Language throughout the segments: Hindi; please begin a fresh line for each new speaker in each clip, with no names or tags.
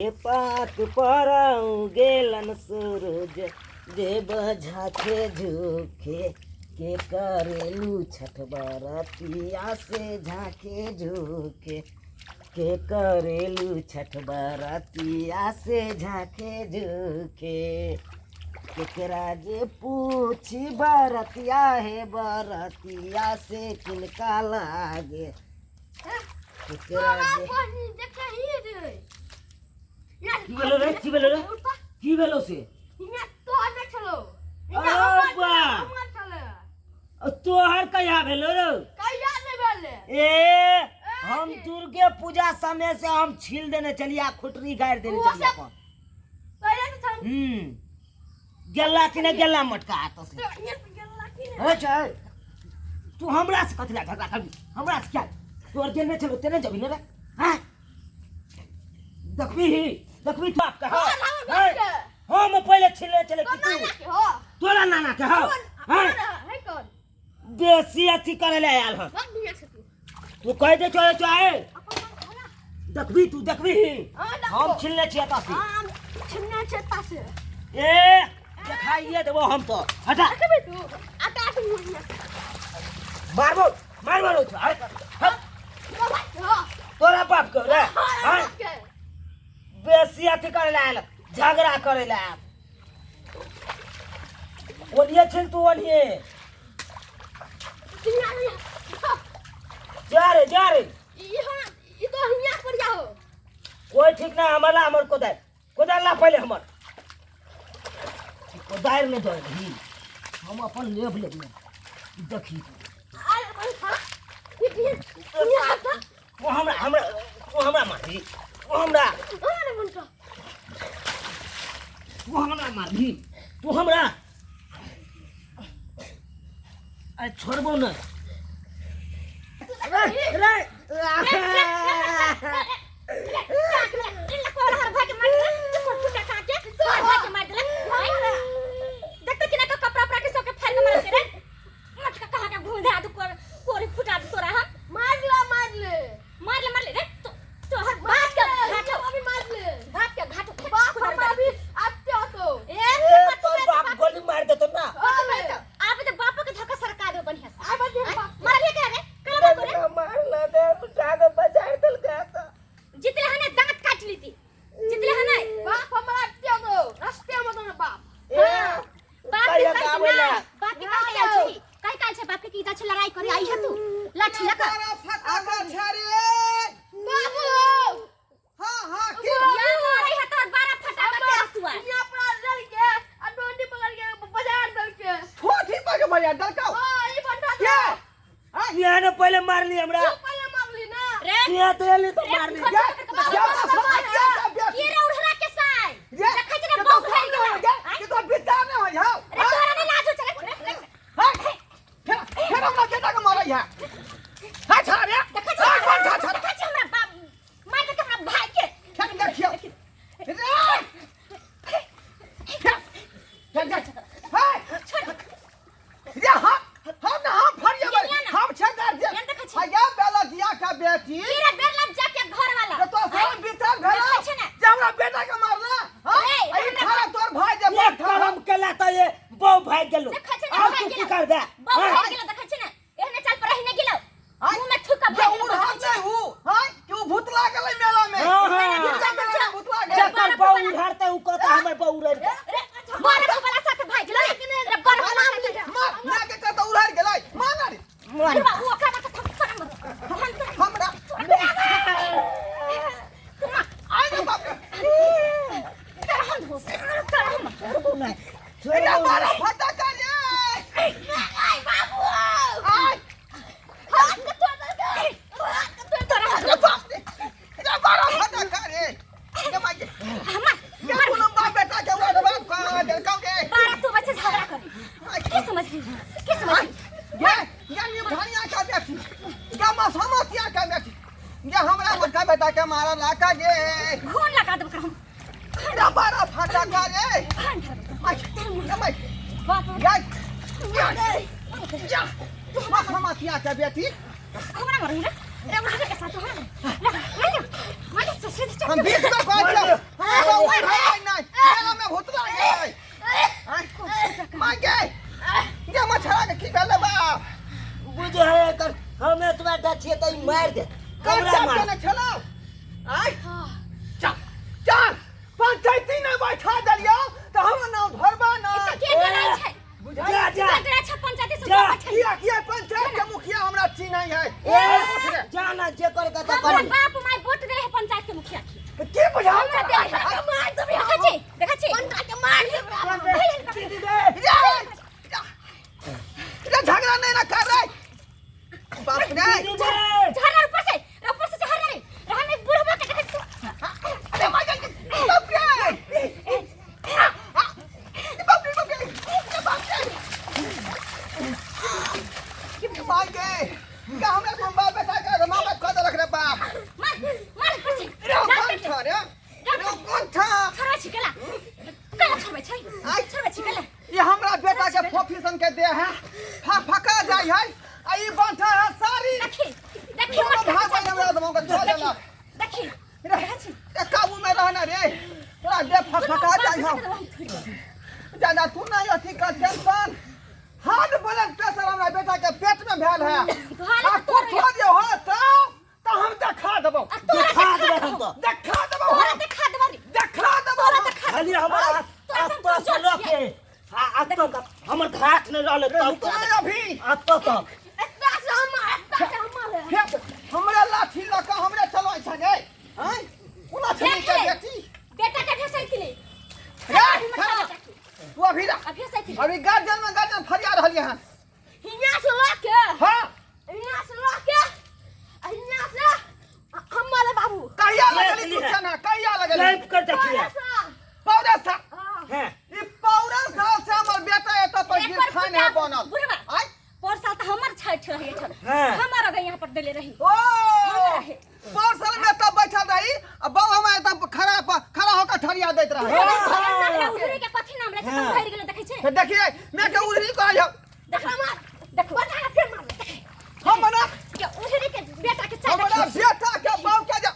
ए पात पर गेलन सूरज देव झाके झुके के करेलू छठ बरतिया से झाके झुके के करेलू छठ बरतिया से झाके झुके केकरा जे पूछी बरतिया है बरतिया से किनका लागे केकरा जे কি বলো রে কি বলো রে কি বলো সে तोहर कया भेलो रे ए हम दुर्गे पूजा समय से हम छील देने चलिया खुटरी गाड़ देने चलिया अपन गेला कि ने गेला मटका हाथ से अच्छा तू हमरा से कथला झगड़ा करबी हमरा से क्या तोर जेल में चलो तेने जबी ने रे हां देखबी देखबी तू आपका हम पहले छिले चले कि तू तोरा नाना के हो हां देसी अथी करे ले आयल हो तू कह दे चले चाहे देखबी तू देखबी हम छिलने छिया तासी
छिलने छिया तासी
ए दिखाइए देबो हम तो हटा
तू आता तू
मारबो मारबो तोरा बाप को रे हां बेसी अथी करे ले आयल झगड़ा करे ले ओनिए छिल तू ओनिए जा रे
ई तो हिया पर जाओ
कोई ठीक ना हमला हमर कोदार ला पहले हमर कोदार में दे ही हम अपन लेब देखी वो हमरा मारी वो हमरा मारी तू हमरा अरे छोड़बो न रे
लड़ाई करे आई है तू लाठी लगा
फटाका छारे
बाबू
हां
के या मारे है तो 12 फटाका तेरा सुआ
ये अपना डल के आ डोंडी पकड़ के बाजार डल के छोटी पकड़ के बाजार डल का हां ये बंदा क्या
हां ये ने पहले मार ली हमरा
पहले मार ली ना
रे
ये तो ले तो मार ली
क्या समझ क्या
ये उड़हरा के साई देखै छ ना बहुत है
कि तो बिता में हो जाओ
रे तोरा ने लाजो चले
हां फिर हमरा केटा के मारै है हां छारे
देखै छ हमरा बाप मार के हमरा भाई के
देखियो हम छेदार जे भैया बेला दिया का बेटी
मेरा बेला जाके घर वाला
तो सब बिता भेला जे हमरा बेटा के मारला हां ई थारा तोर भाई जे
ये करम केला त ये बौ भाई गेलो
अब
तू की कर दे
बौ भाई गेलो देखै छ ना एहने चाल पर रही न गेलो मुंह में थूका
जे उड़हा छै हु हां कि भूत लागल मेला में भूत लागल
जकर बौ उड़ारते उ कहता हमर बौ उड़ार
बार वाला साथ भाई गेलो रे बार वाला
मार ना के कहता उड़ार गेलै मार रे
मार वो का
हमरा आई ना बाप
तेरा हम हो तेरा
छोरा मारा फटाका रे
आई बाबू
आई
हाथ के तो तेरा
बाप रे जा मारा फटाका रे के मागे
हम
ये कोनो बाप बेटा के वो बाप का डर का के
बारा तू बच्चे झगड़ा कर के समझ
ये निभानिया का बेटी या मसमतिया का बेटी ये हमरा मक्का बेटा के मारा लाका जे
खून लगा दे कर हम
या मारा फटाका रे
बाप
या मसमतिया का बेटी
हमरा मारू रे रे उड़े के साथ हो
हम बीच में पहुंच
छोड़ छिकले
ये हमरा बेटा के फोफिसन के दे है फका जाय है आ ई बांधा है सारी
देखी मत
भाग गई हमरा दमो के धो लेला
देखी
ए काबू में रहना रे तोरा दे फका जाय है जाना तू नहीं अथी का टेंशन हार्ट ब्लड प्रेशर हमरा बेटा के पेट में भेल है आ तू छोड़ दे हो तो हम देखा देबो
देखा दे हम तो
देखा देबो
देखा देबो
खाली हमारा तो चलो के आज तो हमर घाट नहीं रहले तब
अभी
आज तो
एकटा से हमर
हमरा लाठी लका हमरे चलो संगे हैं कोना छनी के बेटी
बेटा के फैसले के
तू अभी गार्जियन फरिया रहलिए हन
हिया से लाके
हां
हिया से लाके हिया से हमरे बाबू
कहिया लगली तू चना कहिया लगली
लाइव कर देखिए
पौरा सा
हैं
ई पौरा साल से हमर बेटा एत पर गिर खाने है बनल
आई पर साल त हमर छठ रही छल
हाँ।
हमर अगे यहां पर देले रही
ओ पर साल में तब बैठल रही अब बाऊ हम तब खड़ा होकर ठरिया देत रहे
उधरे के कथि नाम रे त भर गेल देखै छै
तो देखिए मैं के उधरी कह जाओ
देखा मार देखो बना फिर मार
हम बना
के उधरे के बेटा के चल
हमरा बेटा के बाऊ के जा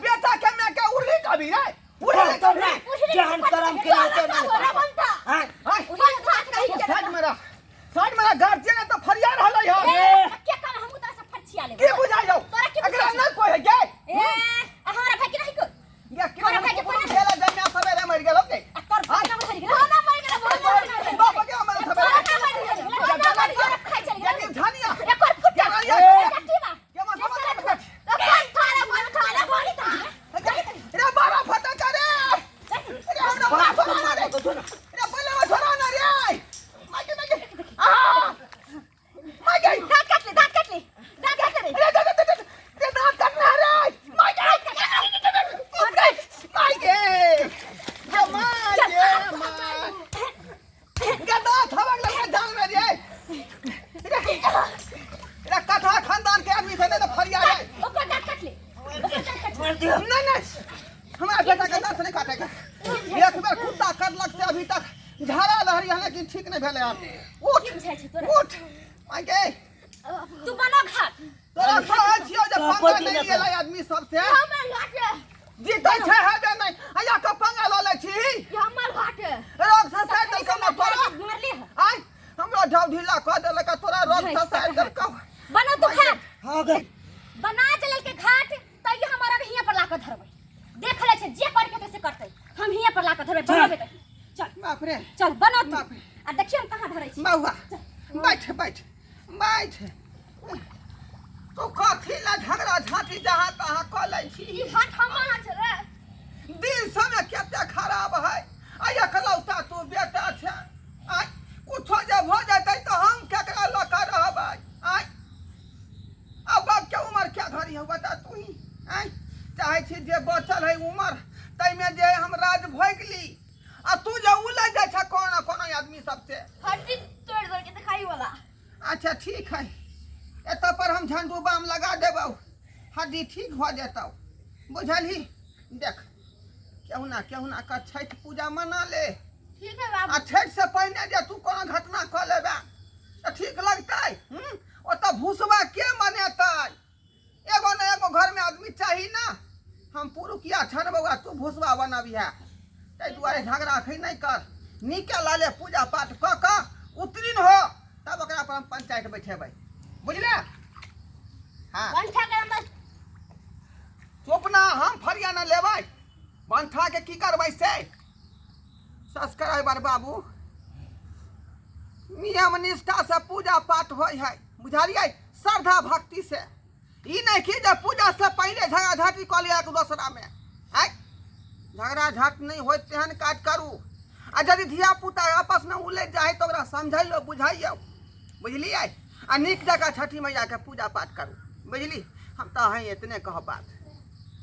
बेटा के मैं के उधरी कभी रे उधरी
तो रे जहन करम के होते नहीं
बनता
हैं
उधर घाट नहीं
साइड मेरा गार्जियन तो फरिया रहलै है
के कर हम उधर से फरछिया ले
के बुझाई जाओ अगर ना कोई है के
ए हमारा भाई के नहीं को
या के खेला जन्या सवेरे मर गेलो के
कर भाई मर गेल
बाप के हमारा सवेरे
खाई चल गेल
ये धनिया
एक और फुट
के मा समझ रे बारा फटा करे रे हमरा बारा फटा मारे रे बोले वो छोरा ना रे मागे आ मागे
दांत काट ले
रे दांत काटना रे मागे गदा थवक लगा जान में रे कथा खानदान के आदमी से तो फरिया रे
ओकर दांत काट ले
मार दियो
नहीं हमारा बेटा का दांत नहीं काटेगा एक बार कुत्ता काटलक से अभी तक झाड़ा लहरी है लेकिन ठीक नहीं भेले यार उठ मांगे
तू बनो घाट
तोरा कहा छियो जे पंगा नहीं गेला आदमी सब से
हमर घाट
जीते छै हेबे नहीं आया के पंगा ल ले छी
ये हमर घाट
रोग से साइड दल के तोरा
मारली
आई हमरा ढौ ढीला कह देलक तोरा रोग से साइड दल का
बनो तू घाट
हो गई
बना चलल के घाट त ये हमारा हिया पर लाके धरबै देख ले छै जे कर के तैसे करतै हम हिया पर लाके धरबै बनाबे त चल
बाप रे
चल बनो तू आ देखिए हम कहां धरै छी
बाबा बैठ तू कथी ला झगड़ा झांटी जहाँ तहाँ कह लै छी
ई घाट हमारा छै रे
दिल समय केते खराब है आया कलौता तू बेटा छै आई कुछो जब हो जाते तो हम केकरा लका रहबै आई अब बाप के उम्र क्या घड़ी है बता तू ही आई चाहे छी जे बचल है उम्र तै में जे हम राज भोगली आ तू जे उलझ जाय छ कोन आदमी सब से
हड्डी तोड़ के दिखाई वाला
अच्छा ठीक है एत पर हम झंडू बाम लगा देबौ हड्डी ठीक हो जेतौ बुझलही देख केहुना का छठ पूजा मना ले
ठीक है बाबू
आ छठ से पहले जे तू कोनो घटना क लेबे तो ठीक लगतै ओत भूसवा के मनेतै एगो न एगो घर में आदमी चाही ना हम पुरुकिया छनबौआ तू भूसवा बनबिहा तै दुआरे झगड़ा खै नहीं कर नीके लाले पूजा पाठ क उतरीन हो तब ओकरा पर हम पंचायत बैठेबै बुझले हां
पंठा के हम
चुपना हम फरिया न लेबै बंठा के की करबै से सब्सक्राइबर बाबू नियम निष्ठा से पूजा पाठ होय है बुझलियै श्रद्धा भक्ति से ई नहीं कि जे पूजा से पहले झगड़ा झाटी क लिया एक दूसरा में है झगड़ा झाट नहीं होय तेहन काज करू आ यदि धिया पुता आपस में उलझ जाए तो ओकरा समझाइयो बुझाइयो बुझलियै आ नीक जगह छठी मैया के पूजा पाठ करू बुझली हम तो हैं इतने कह बात